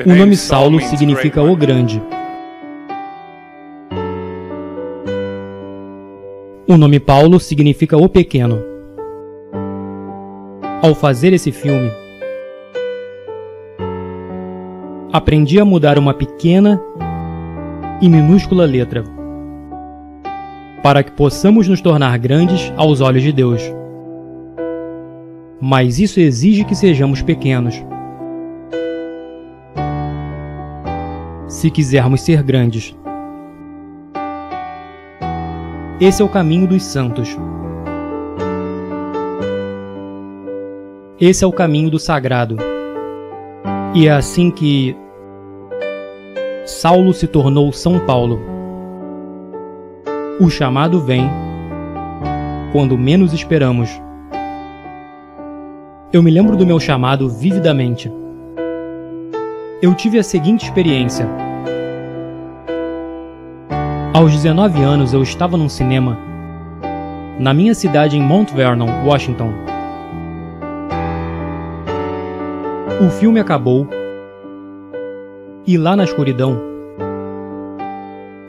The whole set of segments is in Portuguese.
O nome Saulo significa o grande. O nome Paulo significa o pequeno. Ao fazer esse filme, aprendi a mudar uma pequena e minúscula letra, para que possamos nos tornar grandes aos olhos de Deus. Mas isso exige que sejamos pequenos, se quisermos ser grandes. Esse é o caminho dos santos. Esse é o caminho do sagrado. E é assim que Saulo se tornou São Paulo. O chamado vem quando menos esperamos. Eu me lembro do meu chamado vividamente. Eu tive a seguinte experiência. Aos 19 anos eu estava num cinema na minha cidade em Mount Vernon, Washington. O filme acabou e lá na escuridão,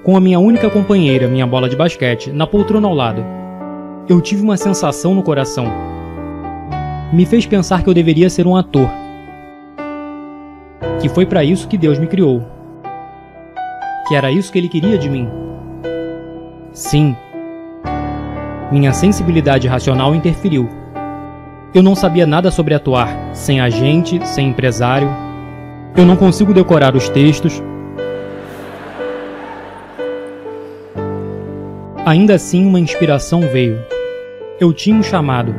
com a minha única companheira, minha bola de basquete, na poltrona ao lado, eu tive uma sensação no coração. Me fez pensar que eu deveria ser um ator, que foi para isso que Deus me criou, que era isso que Ele queria de mim. Sim, minha sensibilidade racional interferiu. Eu não sabia nada sobre atuar, sem agente, sem empresário. Eu não consigo decorar os textos. Ainda assim, uma inspiração veio. Eu tinha um chamado.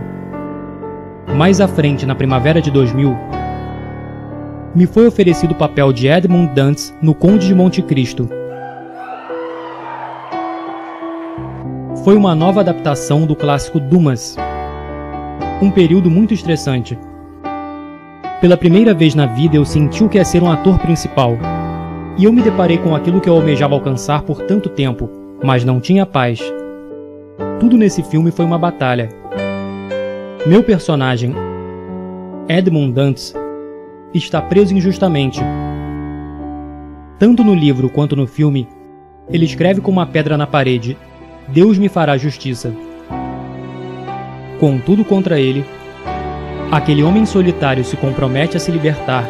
Mais à frente, na primavera de 2000, me foi oferecido o papel de Edmund Dantes no Conde de Monte Cristo. Foi uma nova adaptação do clássico Dumas. Um período muito estressante. Pela primeira vez na vida eu senti o que é ser um ator principal. E eu me deparei com aquilo que eu almejava alcançar por tanto tempo, mas não tinha paz. Tudo nesse filme foi uma batalha. Meu personagem, Edmund Dantes, está preso injustamente. Tanto no livro quanto no filme, ele escreve com uma pedra na parede: Deus me fará justiça. Com tudo contra ele, aquele homem solitário se compromete a se libertar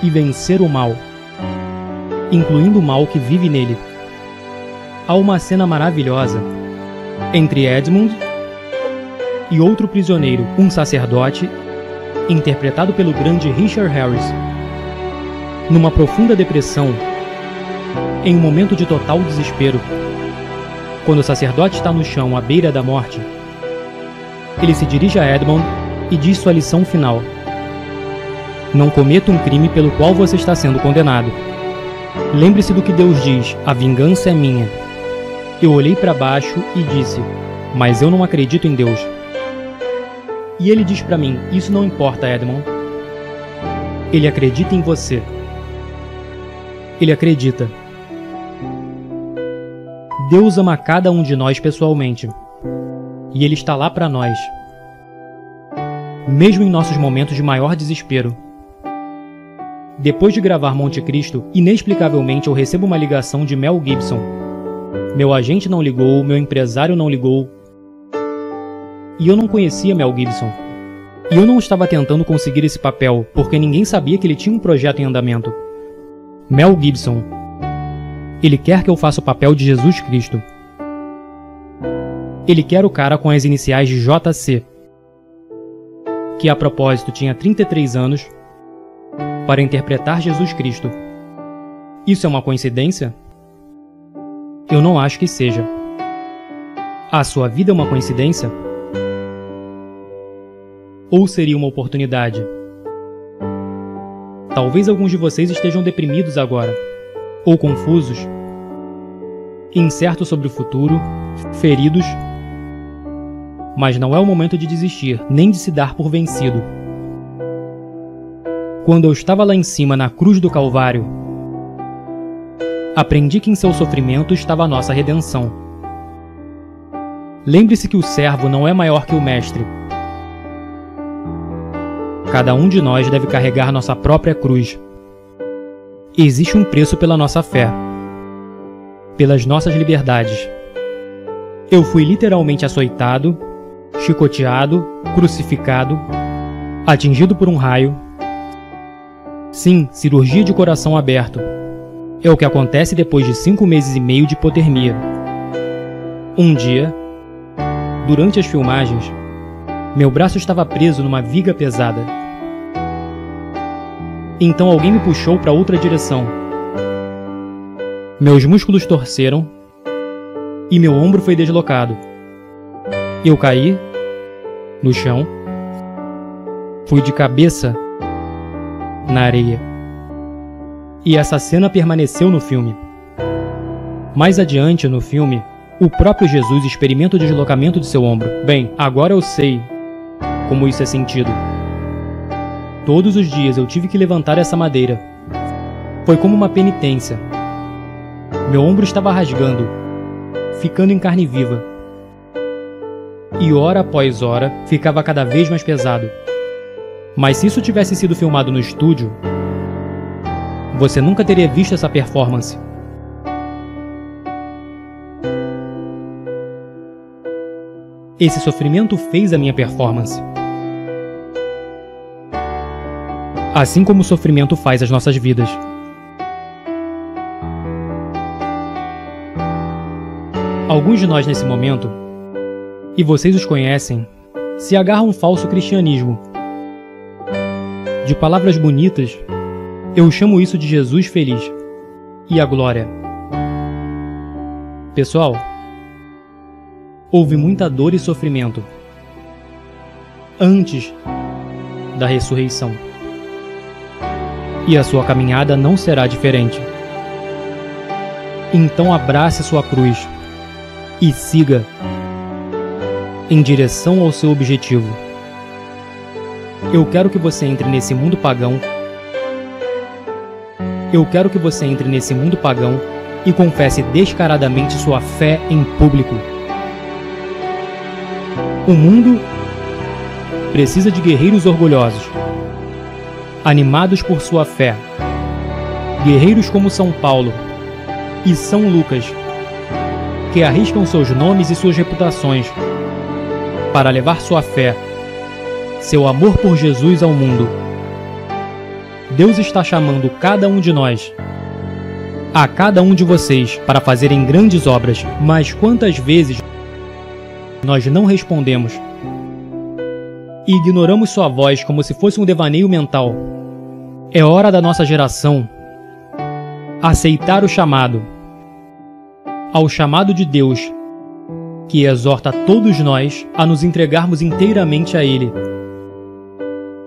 e vencer o mal, incluindo o mal que vive nele. Há uma cena maravilhosa entre Edmund e outro prisioneiro, um sacerdote, interpretado pelo grande Richard Harris. Numa profunda depressão, em um momento de total desespero, quando o sacerdote está no chão à beira da morte, ele se dirige a Edmund e diz sua lição final: não cometa um crime pelo qual você está sendo condenado. Lembre-se do que Deus diz: a vingança é minha. Eu olhei para baixo e disse: mas eu não acredito em Deus. E ele diz para mim: isso não importa, Edmund. Ele acredita em você. Ele acredita. Deus ama cada um de nós pessoalmente. E Ele está lá para nós, mesmo em nossos momentos de maior desespero. Depois de gravar Monte Cristo, inexplicavelmente eu recebo uma ligação de Mel Gibson. Meu agente não ligou, meu empresário não ligou. E eu não conhecia Mel Gibson. E eu não estava tentando conseguir esse papel, porque ninguém sabia que ele tinha um projeto em andamento. Mel Gibson. Ele quer que eu faça o papel de Jesus Cristo. Ele quer o cara com as iniciais de JC, que a propósito tinha 33 anos, para interpretar Jesus Cristo. Isso é uma coincidência? Eu não acho que seja. A sua vida é uma coincidência? Ou seria uma oportunidade? Talvez alguns de vocês estejam deprimidos agora, ou confusos, incertos sobre o futuro, feridos. Mas não é o momento de desistir, nem de se dar por vencido. Quando eu estava lá em cima na cruz do Calvário, aprendi que em seu sofrimento estava a nossa redenção. Lembre-se que o servo não é maior que o mestre. Cada um de nós deve carregar nossa própria cruz. Existe um preço pela nossa fé, pelas nossas liberdades. Eu fui literalmente açoitado, chicoteado, crucificado, atingido por um raio. Sim, cirurgia de coração aberto. É o que acontece depois de 5 meses e meio de hipotermia. Um dia, durante as filmagens, meu braço estava preso numa viga pesada. Então alguém me puxou para outra direção. Meus músculos torceram e meu ombro foi deslocado. Eu caí no chão, fui de cabeça na areia. E essa cena permaneceu no filme. Mais adiante no filme, o próprio Jesus experimenta o deslocamento de seu ombro. Bem, agora eu sei como isso é sentido. Todos os dias eu tive que levantar essa madeira. Foi como uma penitência. Meu ombro estava rasgando, ficando em carne viva. E hora após hora, ficava cada vez mais pesado. Mas se isso tivesse sido filmado no estúdio, você nunca teria visto essa performance. Esse sofrimento fez a minha performance. Assim como o sofrimento faz as nossas vidas. Alguns de nós nesse momento, e vocês os conhecem, se agarram a um falso cristianismo. De palavras bonitas, eu chamo isso de Jesus feliz e a glória. Pessoal, houve muita dor e sofrimento antes da ressurreição. E a sua caminhada não será diferente. Então abrace sua cruz e siga em direção ao seu objetivo. Eu quero que você entre nesse mundo pagão. Eu quero que você entre nesse mundo pagão e confesse descaradamente sua fé em público. O mundo precisa de guerreiros orgulhosos, animados por sua fé. Guerreiros como São Paulo e São Lucas, que arriscam seus nomes e suas reputações para levar sua fé, seu amor por Jesus ao mundo. Deus está chamando cada um de nós, a cada um de vocês, para fazerem grandes obras. Mas quantas vezes nós não respondemos e ignoramos sua voz como se fosse um devaneio mental? É hora da nossa geração aceitar o chamado, ao chamado de Deus, que exorta todos nós a nos entregarmos inteiramente a Ele,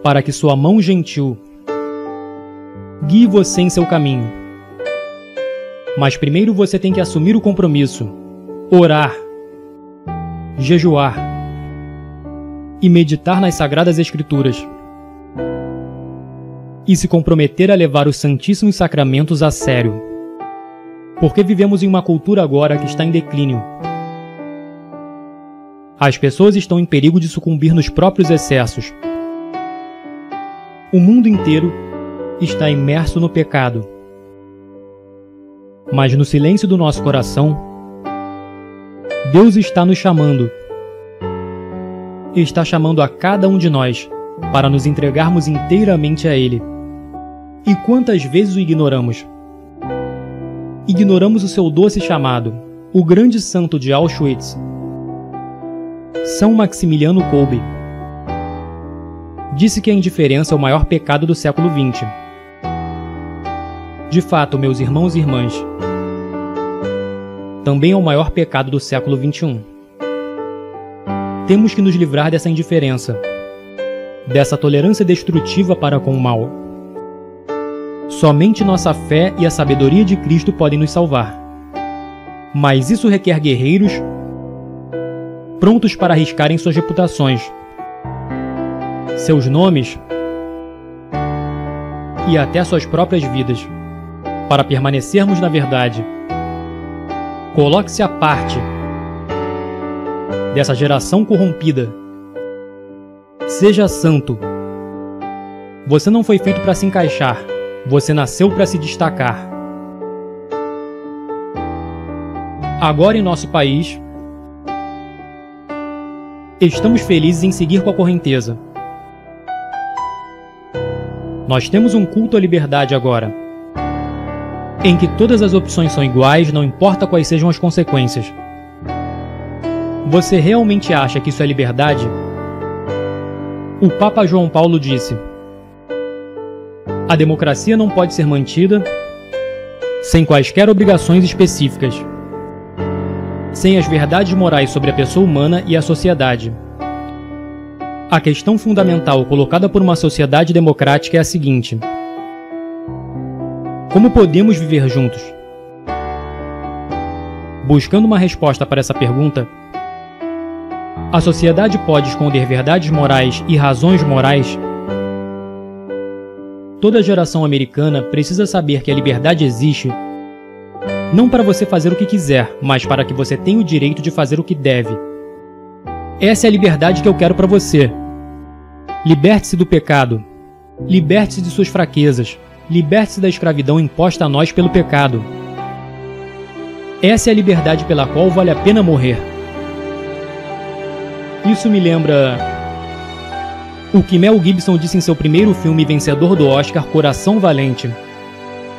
para que sua mão gentil guie você em seu caminho. Mas primeiro você tem que assumir o compromisso, orar, jejuar e meditar nas Sagradas Escrituras, e se comprometer a levar os Santíssimos Sacramentos a sério, porque vivemos em uma cultura agora que está em declínio. As pessoas estão em perigo de sucumbir nos próprios excessos. O mundo inteiro está imerso no pecado. Mas no silêncio do nosso coração, Deus está nos chamando. Está chamando a cada um de nós para nos entregarmos inteiramente a Ele. E quantas vezes o ignoramos? Ignoramos o seu doce chamado. O grande santo de Auschwitz, São Maximiliano Kolbe, disse que a indiferença é o maior pecado do século XX. De fato, meus irmãos e irmãs, também é o maior pecado do século XXI. Temos que nos livrar dessa indiferença, dessa tolerância destrutiva para com o mal. Somente nossa fé e a sabedoria de Cristo podem nos salvar. Mas isso requer guerreiros prontos para arriscarem suas reputações, seus nomes e até suas próprias vidas, para permanecermos na verdade. Coloque-se à parte dessa geração corrompida. Seja santo Você não foi feito para se encaixar. Você nasceu para se destacar. Agora em nosso país, estamos felizes em seguir com a correnteza. Nós temos um culto à liberdade agora, em que todas as opções são iguais, não importa quais sejam as consequências. Você realmente acha que isso é liberdade? O Papa João Paulo disse: a democracia não pode ser mantida sem quaisquer obrigações específicas, sem as verdades morais sobre a pessoa humana e a sociedade. A questão fundamental colocada por uma sociedade democrática é a seguinte: como podemos viver juntos? Buscando uma resposta para essa pergunta, a sociedade pode esconder verdades morais e razões morais? Toda geração americana precisa saber que a liberdade existe não para você fazer o que quiser, mas para que você tenha o direito de fazer o que deve. Essa é a liberdade que eu quero para você. Liberte-se do pecado. Liberte-se de suas fraquezas. Liberte-se da escravidão imposta a nós pelo pecado. Essa é a liberdade pela qual vale a pena morrer. Isso me lembra o que Mel Gibson disse em seu primeiro filme vencedor do Oscar, Coração Valente.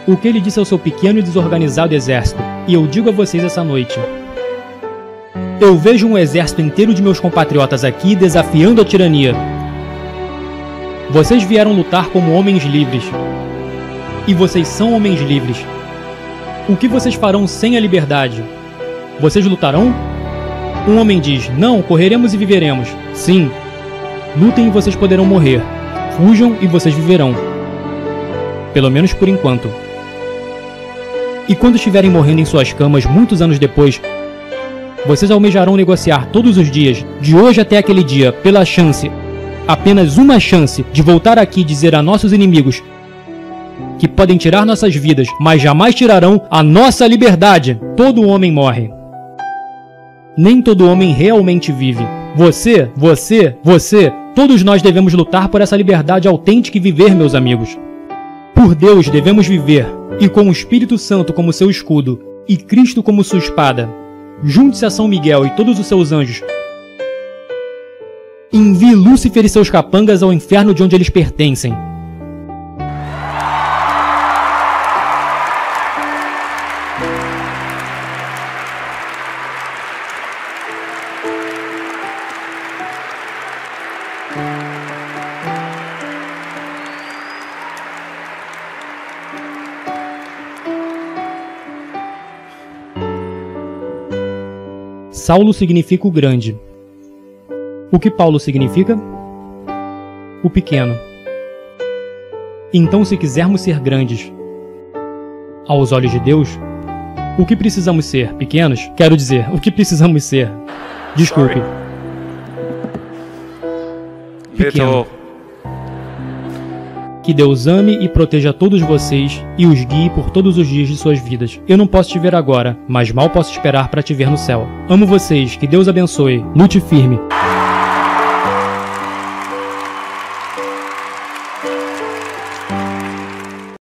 O que ele disse ao seu pequeno e desorganizado exército, e eu digo a vocês essa noite: eu vejo um exército inteiro de meus compatriotas aqui desafiando a tirania. Vocês vieram lutar como homens livres. E vocês são homens livres. O que vocês farão sem a liberdade? Vocês lutarão? Um homem diz: não, correremos e viveremos. Sim. Lutem e vocês poderão morrer. Fujam e vocês viverão. Pelo menos por enquanto. E quando estiverem morrendo em suas camas muitos anos depois, vocês almejarão negociar todos os dias, de hoje até aquele dia, pela chance, apenas uma chance, de voltar aqui e dizer a nossos inimigos que podem tirar nossas vidas, mas jamais tirarão a nossa liberdade. Todo homem morre. Nem todo homem realmente vive. Você, todos nós devemos lutar por essa liberdade autêntica e viver, meus amigos. Por Deus devemos viver, e com o Espírito Santo como seu escudo, e Cristo como sua espada. Junte-se a São Miguel e todos os seus anjos. Envie Lúcifer e seus capangas ao inferno de onde eles pertencem. Saulo significa o grande. O que Paulo significa? O pequeno. Então, se quisermos ser grandes aos olhos de Deus, o que precisamos ser? Pequenos? Quero dizer, o que precisamos ser? Desculpe. Pequeno. Que Deus ame e proteja todos vocês e os guie por todos os dias de suas vidas. Eu não posso te ver agora, mas mal posso esperar para te ver no céu. Amo vocês, que Deus abençoe. Lute firme.